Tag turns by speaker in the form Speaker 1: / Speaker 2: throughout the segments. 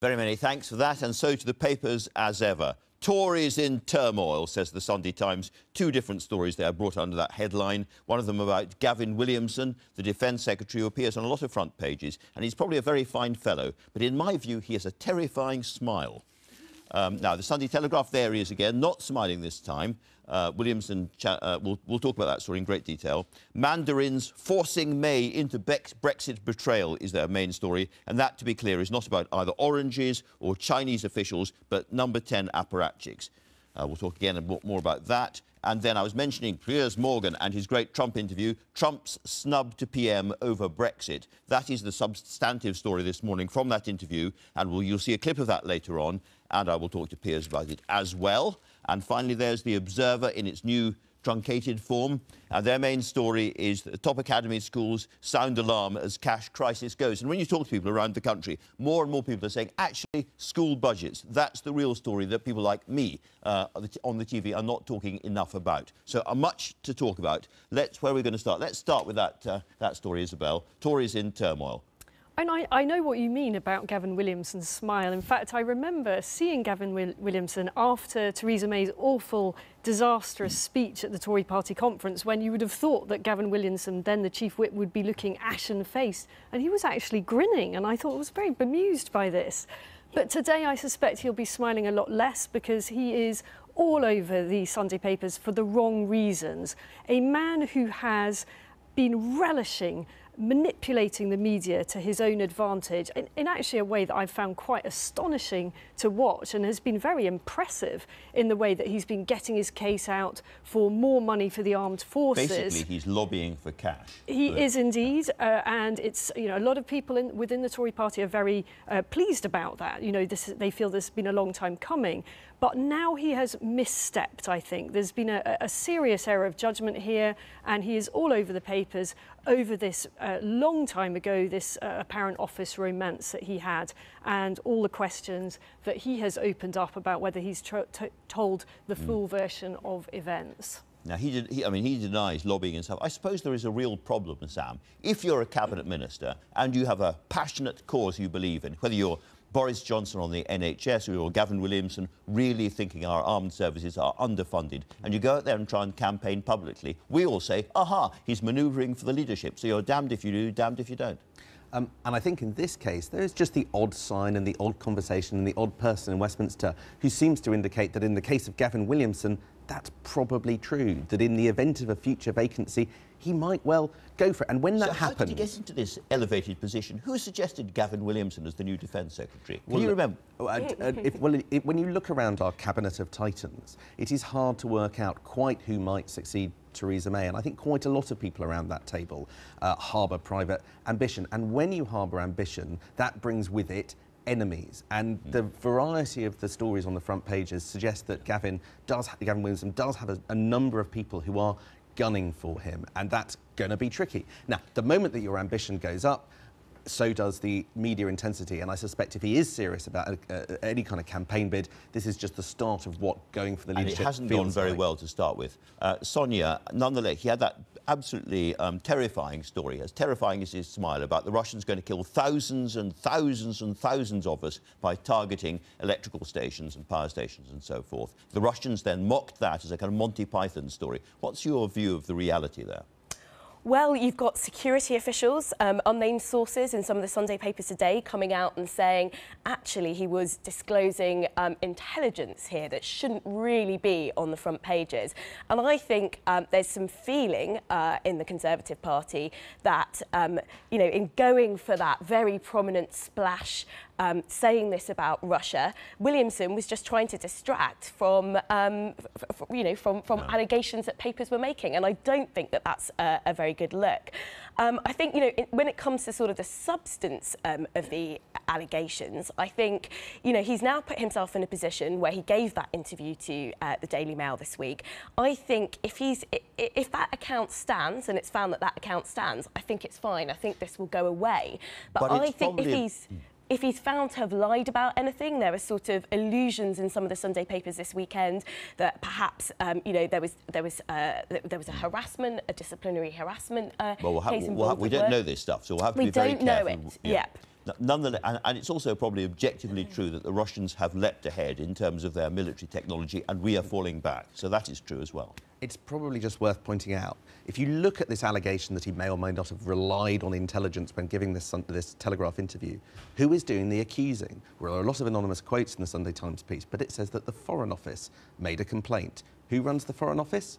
Speaker 1: Very many thanks for that, and so to the papers as ever. Tories in turmoil, says the Sunday Times. Two different stories there brought under that headline. One of them about Gavin Williamson, the Defence Secretary, who appears on a lot of front pages. And he's probably a very fine fellow, but in my view, he has a terrifying smile. Now, the Sunday Telegraph, there he is again, not smiling this time. Williamson, we'll talk about that story in great detail. Mandarins forcing May into Brexit betrayal is their main story. And that, to be clear, is not about either oranges or Chinese officials, but number 10 apparatchiks. We'll talk again a bit more about that. And then I was mentioning Piers Morgan and his great Trump interview, Trump's snub to PM over Brexit. That is the substantive story this morning from that interview, and you'll see a clip of that later on, and I will talk to Piers about it as well. And finally, there's The Observer in its new truncated form. And their main story is that the top academy schools sound alarm as cash crisis goes. And when you talk to people around the country, more and more people are saying, actually, school budgets, that's the real story that people like me on the TV are not talking enough about. So much to talk about. Where are we going to start? Let's start with that story, Isabel. Tories in turmoil.
Speaker 2: And I know what you mean about Gavin Williamson's smile. In fact, I remember seeing Gavin Williamson after Theresa May's awful, disastrous speech at the Tory party conference, when you would have thought that Gavin Williamson, then the chief whip, would be looking ashen-faced. And he was actually grinning, and I thought I was very bemused by this. But today I suspect he'll be smiling a lot less, because he is all over the Sunday papers for the wrong reasons. A man who has been relishing manipulating the media to his own advantage in actually a way that I've found quite astonishing to watch, and has been very impressive in the way that he's been getting his case out for more money for the armed forces.
Speaker 1: Basically, he's lobbying for cash.
Speaker 2: He is indeed, and it's, you know, a lot of people within the Tory party are very pleased about that. You know, they feel this has been a long time coming. But now he has misstepped, I think. There's been a serious error of judgment here, and he is all over the papers over this long time ago, this apparent office romance that he had, and all the questions that he has opened up about whether he's told the full version of events.
Speaker 1: Now, he denies lobbying and stuff. I suppose there is a real problem, Sam. If you're a cabinet minister and you have a passionate cause you believe in, whether you're Boris Johnson on the NHS or Gavin Williamson really thinking our armed services are underfunded, and you go out there and try and campaign publicly, we all say, aha, he's manoeuvring for the leadership. So you're damned if you do, damned if you don't.
Speaker 3: And I think in this case, there is just the odd sign and the odd conversation and the odd person in Westminster who seems to indicate that in the case of Gavin Williamson, that's probably true, that in the event of a future vacancy, he might well go for it. And when that happens...
Speaker 1: How did he get into this elevated position? Who suggested Gavin Williamson as the new Defence Secretary? Can you remember?
Speaker 3: When you look around our cabinet of titans, it is hard to work out quite who might succeed Theresa May. And I think quite a lot of people around that table harbour private ambition. And when you harbour ambition, that brings with it enemies, and the variety of the stories on the front pages suggest that Gavin Williamson does have a number of people who are gunning for him, and that's going to be tricky. Now, the moment that your ambition goes up, so does the media intensity, and I suspect if he is serious about any kind of campaign bid, this is just the start of what going for the leadership feels like.
Speaker 1: And it hasn't gone very well to start with. Sonia, nonetheless, he had that absolutely terrifying story, as terrifying as his smile, about the Russians going to kill thousands and thousands and thousands of us by targeting electrical stations and power stations and so forth. The Russians then mocked that as a kind of Monty Python story. What's your view of the reality there?
Speaker 4: Well, you've got security officials, unnamed sources in some of the Sunday papers today coming out and saying, actually, he was disclosing intelligence here that shouldn't really be on the front pages. And I think there's some feeling in the Conservative Party that, you know, in going for that very prominent splash, saying this about Russia, Williamson was just trying to distract from, from allegations that papers were making. And I don't think that that's a very good look. I think, you know, when it comes to sort of the substance of the allegations, I think, you know, he's now put himself in a position where he gave that interview to the Daily Mail this week. I think if that account stands, and it's found that that account stands, I think it's fine. I think this will go away. But I think if he's found to have lied about anything, there are sort of allusions in some of the Sunday papers this weekend that perhaps, you know, there was a harassment, a disciplinary harassment case involved.
Speaker 1: We don't know this stuff, so we'll have to be very careful.
Speaker 4: We don't know it. Yep.
Speaker 1: Nonetheless, and it's also probably objectively true that the Russians have leapt ahead in terms of their military technology, and we are falling back. So that is true as well.
Speaker 3: It's probably just worth pointing out, if you look at this allegation that he may or may not have relied on intelligence when giving this Telegraph interview, who is doing the accusing? Well, there are a lot of anonymous quotes in the Sunday Times piece, but it says that the Foreign Office made a complaint. Who runs the Foreign Office?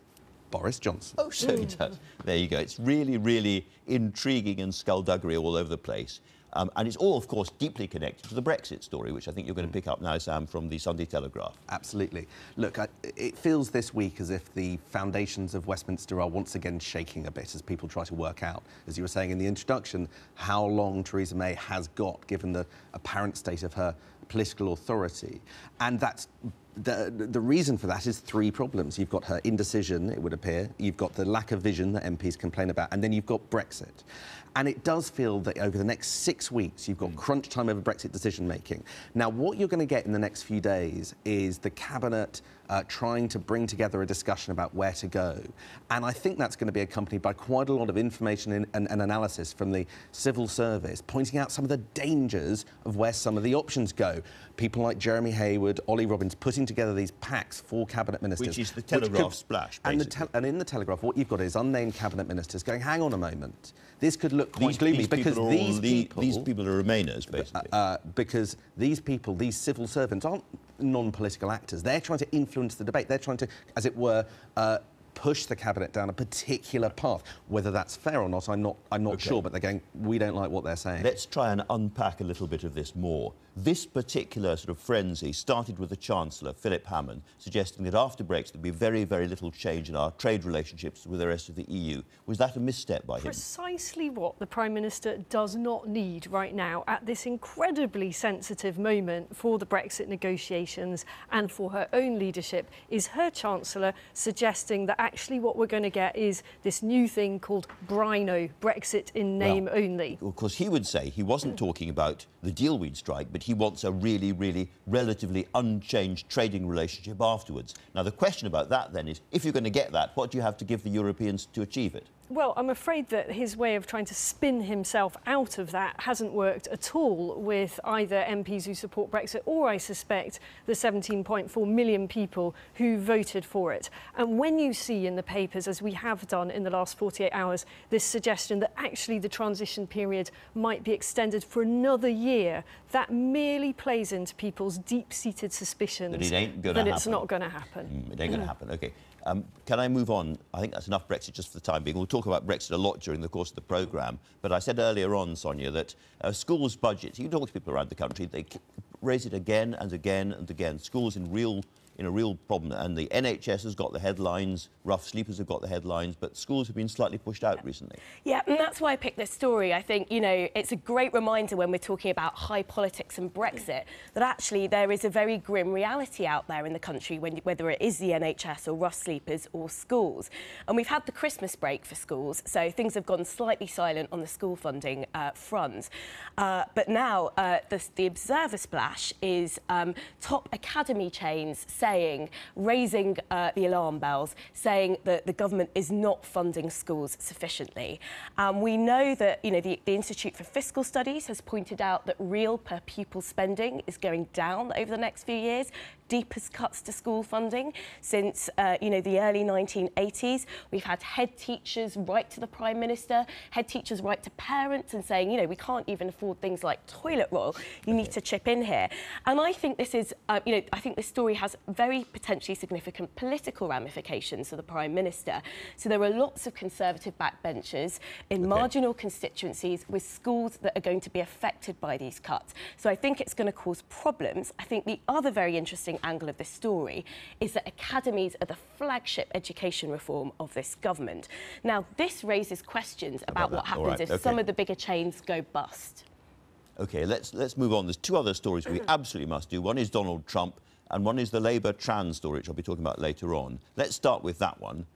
Speaker 3: Boris Johnson.
Speaker 1: Oh, so it does. There you go. It's really, really intriguing and skullduggery all over the place. And it's all, of course, deeply connected to the Brexit story, which I think you're going to pick up now, Sam, from the Sunday Telegraph.
Speaker 3: Absolutely. Look, it feels this week as if the foundations of Westminster are once again shaking a bit as people try to work out, as you were saying in the introduction, how long Theresa May has got, given the apparent state of her political authority. And that's the reason for that is three problems. You've got her indecision, it would appear. You've got the lack of vision that MPs complain about. And then you've got Brexit. And it does feel that over the next 6 weeks, you've got crunch time over Brexit decision-making. Now, what you're going to get in the next few days is the Cabinet trying to bring together a discussion about where to go. And I think that's going to be accompanied by quite a lot of information and analysis from the civil service, pointing out some of the dangers of where some of the options go. People like Jeremy Hayward, Ollie Robbins, putting together these packs for Cabinet Ministers.
Speaker 1: Which is the Telegraph splash, basically.
Speaker 3: And in the Telegraph, what you've got is unnamed Cabinet Ministers going, hang on a moment, this could look quite gloomy, because these
Speaker 1: people are Remainers, basically.
Speaker 3: Because these people, these civil servants, aren't non-political actors. They're trying to influence the debate. They're trying to, as it were, push the Cabinet down a particular path. Whether that's fair or not, I'm not sure, but they're going, we don't like what they're saying.
Speaker 1: Let's try and unpack a little bit of this more. This particular sort of frenzy started with the Chancellor, Philip Hammond, suggesting that after Brexit there'd be very, very little change in our trade relationships with the rest of the EU. Was that a misstep by him?
Speaker 2: Precisely what the Prime Minister does not need right now at this incredibly sensitive moment for the Brexit negotiations and for her own leadership is her Chancellor suggesting that actually what we're going to get is this new thing called BRINO, Brexit in name only.
Speaker 1: Of course, he would say he wasn't talking about the deal we'd strike, but he wants a really, really relatively unchanged trading relationship afterwards. Now, the question about that, then, is if you're going to get that, what do you have to give the Europeans to achieve it?
Speaker 2: Well, I'm afraid that his way of trying to spin himself out of that hasn't worked at all with either MPs who support Brexit or, I suspect, the 17.4 million people who voted for it. And when you see in the papers, as we have done in the last 48 hours, this suggestion that actually the transition period might be extended for another year, that merely plays into people's deep-seated suspicions
Speaker 1: that it ain't going to happen.
Speaker 2: That it's not going to happen.
Speaker 1: It ain't going to happen. OK. Can I move on? I think that's enough Brexit just for the time being. We'll talk about Brexit a lot during the course of the programme. But I said earlier on, Sonia, that schools' budgets, you talk to people around the country, they raise it again and again and again. Schools in a real problem. And the NHS has got the headlines, rough sleepers have got the headlines, but schools have been slightly pushed out recently.
Speaker 4: Yeah, and that's why I picked this story. I think, you know, it's a great reminder when we're talking about high politics and Brexit that actually there is a very grim reality out there in the country, whether it is the NHS or rough sleepers or schools. And we've had the Christmas break for schools, so things have gone slightly silent on the school funding front. But now the Observer splash is top academy chains raising the alarm bells, saying that the government is not funding schools sufficiently. We know that, you know, the Institute for Fiscal Studies has pointed out that real per pupil spending is going down over the next few years. Deepest cuts to school funding since, you know, the early 1980s. We've had head teachers write to the Prime Minister, head teachers write to parents and saying, you know, we can't even afford things like toilet roll. You need to chip in here. And I think this is, you know, I think this story has very potentially significant political ramifications for the Prime Minister. So there are lots of Conservative backbenchers in marginal constituencies with schools that are going to be affected by these cuts. So I think it's going to cause problems. I think the other very interesting angle of this story is that academies are the flagship education reform of this government. Now, this raises questions about what happens if some of the bigger chains go bust.
Speaker 1: OK, let's move on. There's two other stories we absolutely must do. One is Donald Trump and one is the Labour trans story, which I'll be talking about later on. Let's start with that one.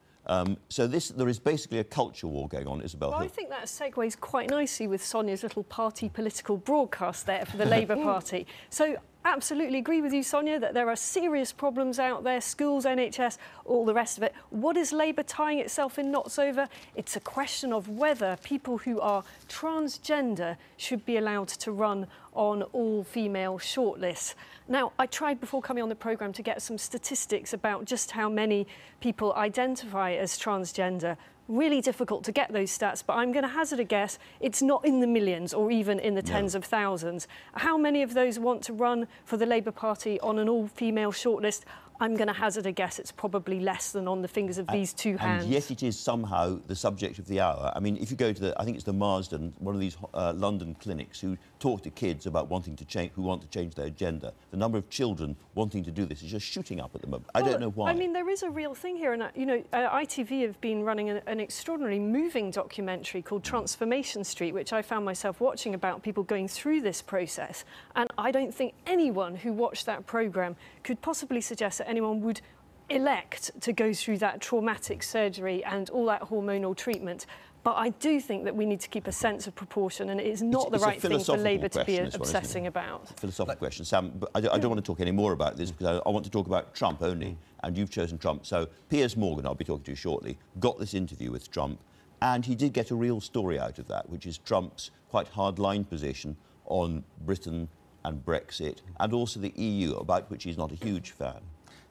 Speaker 1: So there is basically a culture war going on, Isabel Hill.
Speaker 2: I think that segues quite nicely with Sonia's little party political broadcast there for the Labour Party. So absolutely agree with you, Sonia, that there are serious problems out there, schools, NHS, all the rest of it. What is Labour tying itself in knots over? It's a question of whether people who are transgender should be allowed to run on all-female shortlists. Now, I tried before coming on the programme to get some statistics about just how many people identify as transgender. Really difficult to get those stats, but I'm going to hazard a guess it's not in the millions or even in the tens of thousands. How many of those want to run for the Labour Party on an all-female shortlist? I'm going to hazard a guess it's probably less than on the fingers of these two hands.
Speaker 1: And yet it is somehow the subject of the hour. I mean, if you go to I think it's the Marsden, one of these London clinics who talk to kids about wanting to change, who want to change their gender, the number of children wanting to do this is just shooting up at the moment. I don't know why.
Speaker 2: I mean, there is a real thing here, and you know, ITV have been running an extraordinarily moving documentary called Transformation Street, which I found myself watching, about people going through this process. And I don't think anyone who watched that programme could possibly suggest that anyone would elect to go through that traumatic surgery and all that hormonal treatment. But I do think that we need to keep a sense of proportion, and it is not the right thing for Labour to be obsessing about.
Speaker 1: Philosophical question, Sam. But I don't want to talk any more about this because I want to talk about Trump only, and you've chosen Trump. So Piers Morgan, I'll be talking to shortly, got this interview with Trump, and he did get a real story out of that, which is Trump's quite hard-line position on Britain and Brexit, and also the EU, about which he's not a huge fan.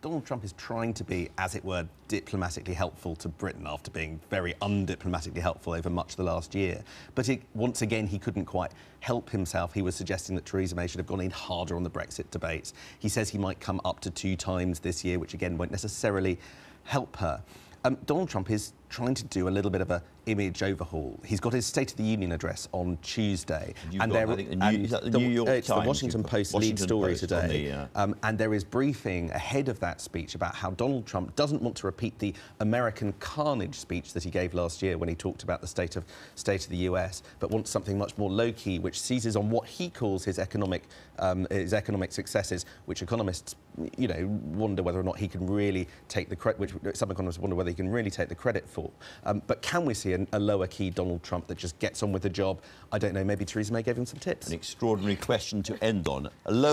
Speaker 3: Donald Trump is trying to be, as it were, diplomatically helpful to Britain after being very undiplomatically helpful over much of the last year. But once again, he couldn't quite help himself. He was suggesting that Theresa May should have gone in harder on the Brexit debates. He says he might come up to 2 times this year, which again won't necessarily help her. Donald Trump is trying to do a little bit of an image overhaul. He's got his State of the Union address on Tuesday.
Speaker 1: And the New York Times,
Speaker 3: it's the Washington Post lead story today. And there is briefing ahead of that speech about how Donald Trump doesn't want to repeat the American carnage speech that he gave last year when he talked about the state of the US, but wants something much more low-key, which seizes on what he calls his economic successes, which economists, you know, wonder whether or not he can really take the credit, which some economists wonder whether he can really take the credit for. But can we see a lower-key Donald Trump that just gets on with the job? I don't know, maybe Theresa May gave him some tips.
Speaker 1: An extraordinary question to end on.